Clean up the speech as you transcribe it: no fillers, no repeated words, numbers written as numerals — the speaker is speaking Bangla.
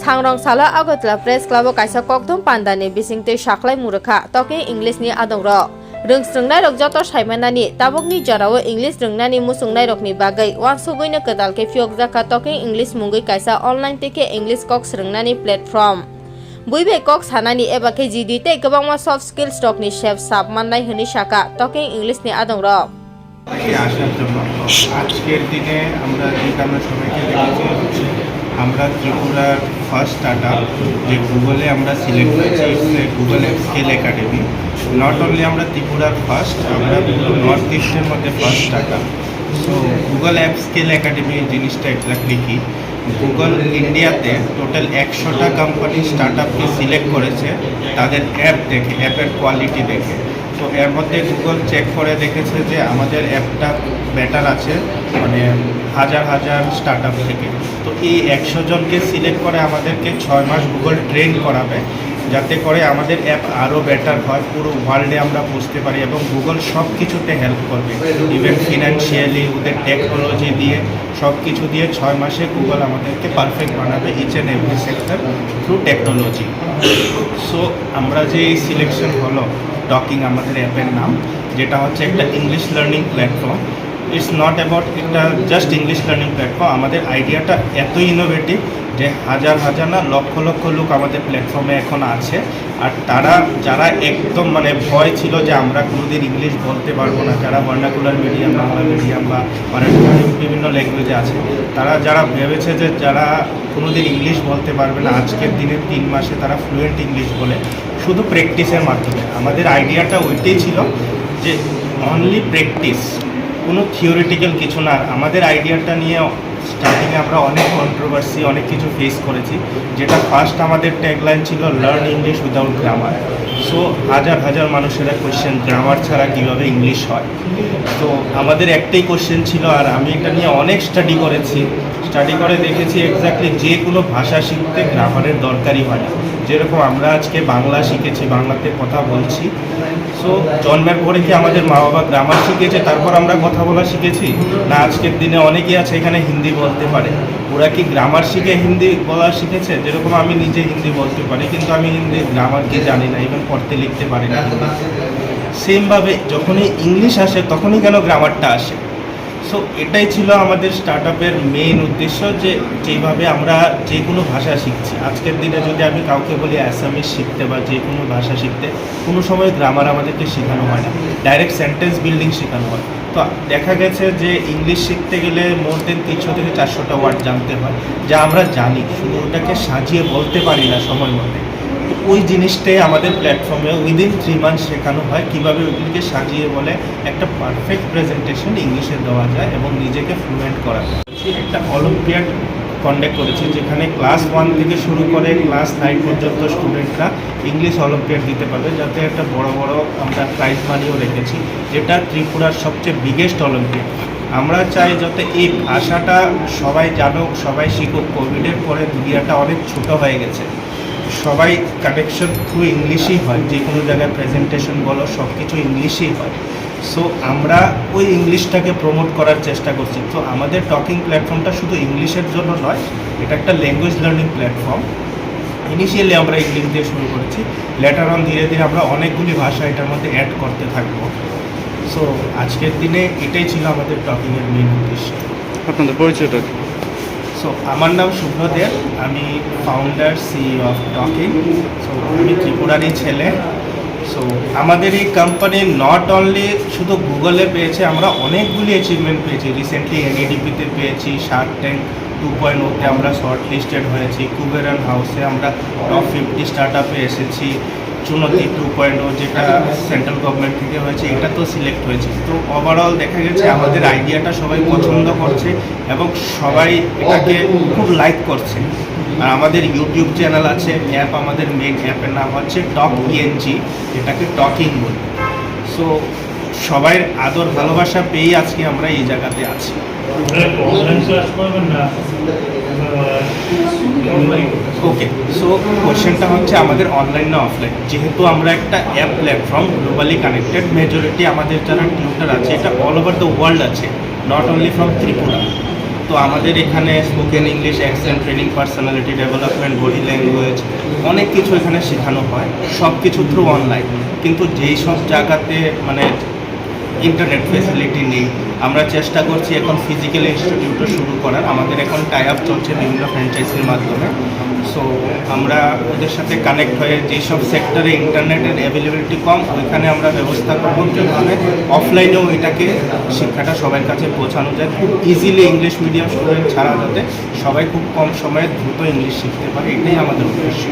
Thangrong Sala Agotla Press Club Kaisa Koktum Pandani Bisingte Shaklai Muraka Talking English ni Adongro Rungsrungnai rok joto saimanani tabokni jarao English rungnani musungnai rokni bagai wansugoina kedal ke fiok jaka Talking English mungoi kaisa online teke English Cox rungnani platform Buibe Cox hanani eba ke jidite gobangma soft skills rokni chef sab mannai hini shaka Talking English ni Adongro আসার জন্য আজকের দিনে আমরা যে কারণে সবাইকে দেখেছি আমরা ত্রিপুরার ফার্স্ট স্টার্টআপ যে গুগলে আমরা সিলেক্ট করেছি Google scale academy not only আমরা ত্রিপুরার ফার্স্ট আমরা নর্থ ইস্টের মধ্যে first startup so Google app scale academy জিনিসটা এক্স্যাক্টলি কি গুগল ইন্ডিয়াতে টোটাল 100টা কোম্পানি স্টার্টআপকে সিলেক্ট করেছে তাদের অ্যাপ দেখে অ্যাপের কোয়ালিটি দেখে তো এর মধ্যে গুগল চেক করে দেখেছে যে আমাদের অ্যাপটা বেটার আছে মানে হাজার হাজার স্টার্টআপ থেকে তো এই 100 জনকে সিলেক্ট করে আমাদেরকে 6 মাস গুগল ট্রেন করাবে যাতে করে আমাদের অ্যাপ আরও বেটার হয় পুরো ওয়ার্ল্ডে আমরা বুঝতে পারি এবং গুগল সব কিছুতে হেল্প করবে ইভেন ফিনান্সিয়ালি ওদের টেকনোলজি দিয়ে সব কিছু দিয়ে 6 মাসে গুগল আমাদেরকে পারফেক্ট বানাবে each and every sector through technology so আমরা যে এই সিলেকশন হলো টকিং আমাদের অ্যাপের নাম যেটা হচ্ছে একটা English learning platform it's not about একটা জাস্ট ইংলিশ লার্নিং প্ল্যাটফর্ম আমাদের আইডিয়াটা এত ইনোভেটিভ যে হাজার হাজার না লক্ষ লক্ষ লোক আমাদের প্ল্যাটফর্মে এখন আছে আর তারা যারা একদম মানে ভয় ছিল যে আমরা কোনোদিন ইংলিশ বলতে পারবো না যারা ভার্নাকুলার মিডিয়াম বাংলা মিডিয়াম বা বিভিন্ন ল্যাঙ্গুয়েজে আছে তারা যারা ভেবেছে যে যারা কোনোদিন ইংলিশ বলতে পারবে না আজকের দিনে 3 মাসে তারা ফ্লুয়েন্ট ইংলিশ বলে শুধু প্র্যাকটিসের মাধ্যমে আমাদের আইডিয়াটা ওইটাই ছিল যে অনলি প্র্যাকটিস কোনো থিওরিটিক্যাল কিছু না আমাদের আইডিয়াটা নিয়ে স্টার্টিংয়ে আমরা অনেক কন্ট্রোভার্সি অনেক কিছু ফেস করেছি যেটা ফার্স্ট আমাদের ট্যাগলাইন ছিল learn English without grammar so হাজার হাজার মানুষেরা কোয়েশ্চেন গ্রামার ছাড়া কীভাবে ইংলিশ হয় তো আমাদের একটাই কোয়েশ্চেন ছিল আর আমি এটা নিয়ে অনেক স্টাডি করেছি স্টাডি করে দেখেছি এক্স্যাক্টলি যে কোনো ভাষা শিখতে গ্রামারের দরকারই হয় না যেরকম আমরা আজকে বাংলা শিখেছি বাংলাতে কথা বলছি সো জন্মের পরে কি আমাদের মা বাবা গ্রামার শিখেছে তারপর আমরা কথা বলা শিখেছি না আজকের দিনে অনেকেই আছে এখানে হিন্দি বলতে পারে ওরা কি গ্রামার শিখে হিন্দি বলা শিখেছে যেরকম আমি নিজে হিন্দি বলতে পারি কিন্তু আমি হিন্দি গ্রামার কি জানি না ইভেন পড়তে লিখতে পারি না সেমভাবে যখনই ইংলিশ আসে তখনই কেন গ্রামারটা আসে সো এটাই ছিল আমাদের স্টার্টআপের মেইন উদ্দেশ্য যে যেভাবে আমরা যে কোনো ভাষা শিখছি আজকের দিনে যদি আমি কাউকে বলি অ্যাসামিস শিখতে বা যে কোনো ভাষা শিখতে কোনো সময় গ্রামার আমাদেরকে শেখানো হয় না ডাইরেক্ট সেন্টেন্স বিল্ডিং শেখানো হয় তো দেখা গেছে যে ইংলিশ শিখতে গেলে মোর দেন 300 থেকে 400টা ওয়ার্ড জানতে হয় যা আমরা জানি শুধু ওটাকে সাজিয়ে বলতে পারি না সময় মধ্যে ওই জিনিসটাই আমাদের প্ল্যাটফর্মে উইদিন 3 মান্থ শেখানো হয় কীভাবে ওইগুলিকে সাজিয়ে বলে একটা পারফেক্ট প্রেজেন্টেশন ইংলিশে দেওয়া যায় এবং নিজেকে ফ্লুয়েন্ট করা যায় একটা অলিম্পিয়াড কন্ডাক্ট করেছি যেখানে ক্লাস 1 থেকে শুরু করে ক্লাস 9 পর্যন্ত স্টুডেন্টরা ইংলিশ অলিম্পিয়াড দিতে পারবে যাতে একটা বড় বড় আমরা প্রাইজ মানিও রেখেছি যেটা ত্রিপুরার সবচেয়ে বিগেস্ট অলিম্পিয়াড আমরা চাই যাতে এই ভাষাটা সবাই জানুক সবাই শিখুক কোভিডের পরে দুনিয়াটা অনেক ছোট হয়ে গেছে সবাই কানেকশন থ্রু ইংলিশই হয় যে কোনো জায়গায় প্রেজেন্টেশন বলো সব কিছু ইংলিশই হয় সো আমরা ওই ইংলিশটাকে প্রমোট করার চেষ্টা করছি তো আমাদের টকিং প্ল্যাটফর্মটা শুধু ইংলিশের জন্য নয় এটা একটা ল্যাঙ্গুয়েজ লার্নিং প্ল্যাটফর্ম ইনিশিয়ালি আমরা ইংলিশ দিয়ে শুরু করেছি লেটার অন ধীরে ধীরে আমরা অনেকগুলি ভাষা এটার মধ্যে অ্যাড করতে থাকবো সো আজকের দিনে এটাই ছিল আমাদের টকিংয়ের মেন উদ্দেশ্য আপনাদের পরিচয়টা সো আমার নাম শুভ্রদেব আমি founder CEO of talking so আমি ত্রিপুরারই ছেলে সো আমাদের এই কোম্পানি নট অনলি শুধু গুগলে পেয়েছে আমরা অনেকগুলি অ্যাচিভমেন্ট পেয়েছি রিসেন্টলি এনএডিপিতে পেয়েছি শার্ক ট্যাঙ্ক 2.0-তে আমরা শর্ট লিস্টেড হয়েছি কুবেরন হাউসে আমরা টপ 50 স্টার্টআপে এসেছি চুনতি 2.0 যেটা সেন্ট্রাল গভর্নমেন্ট থেকে হয়েছে এটা তো সিলেক্ট হয়েছে তো ওভারঅল দেখা গেছে আমাদের আইডিয়াটা সবাই পছন্দ করছে এবং সবাই এটাকে খুব লাইক করছে আর আমাদের ইউটিউব চ্যানেল আছে অ্যাপ আমাদের মেন অ্যাপের নাম হচ্ছে টক ইএনজি এটাকে টকিং বলি সো সবাই আদর ভালোবাসা পেয়েই আজকে আমরা এই জায়গাতে আছি ওকে সো কোয়েশ্চেনটা হচ্ছে আমাদের অনলাইন না অফলাইন যেহেতু আমরা একটা app platform globally connected majority আমাদের যারা টিউটার আছে এটা অল ওভার দ্য ওয়ার্ল্ড আছে নট অনলি ফ্রম ত্রিপুরা তো আমাদের এখানে spoken English, accent training, personality development, body language, অনেক কিছু এখানে শেখানো হয়, সব কিছু থ্রু অনলাইন। কিন্তু যেই সব জায়গাতে মানে ইন্টারনেট ফেসিলিটি নেই, আমরা চেষ্টা করছি এখন ফিজিক্যাল ইনস্টিটিউটও শুরু করার। আমাদের এখন টাই আপ চলছে বিভিন্ন ফ্র্যাঞ্চাইজির মাধ্যমে। সো আমরা ওদের সাথে কানেক্ট হয়ে যেসব সেক্টরে ইন্টারনেটের অ্যাভেলেবিলিটি কম, ওইখানে আমরা ব্যবস্থা করবো কীভাবে অফলাইনেও এটাকে শিক্ষাটা সবার কাছে পৌঁছানো যায়, খুব ইজিলি ইংলিশ মিডিয়াম স্টুডেন্ট ছাড়া যাতে সবাই খুব কম সময়ে দ্রুত ইংলিশ শিখতে পারে, এটাই আমাদের উদ্দেশ্য।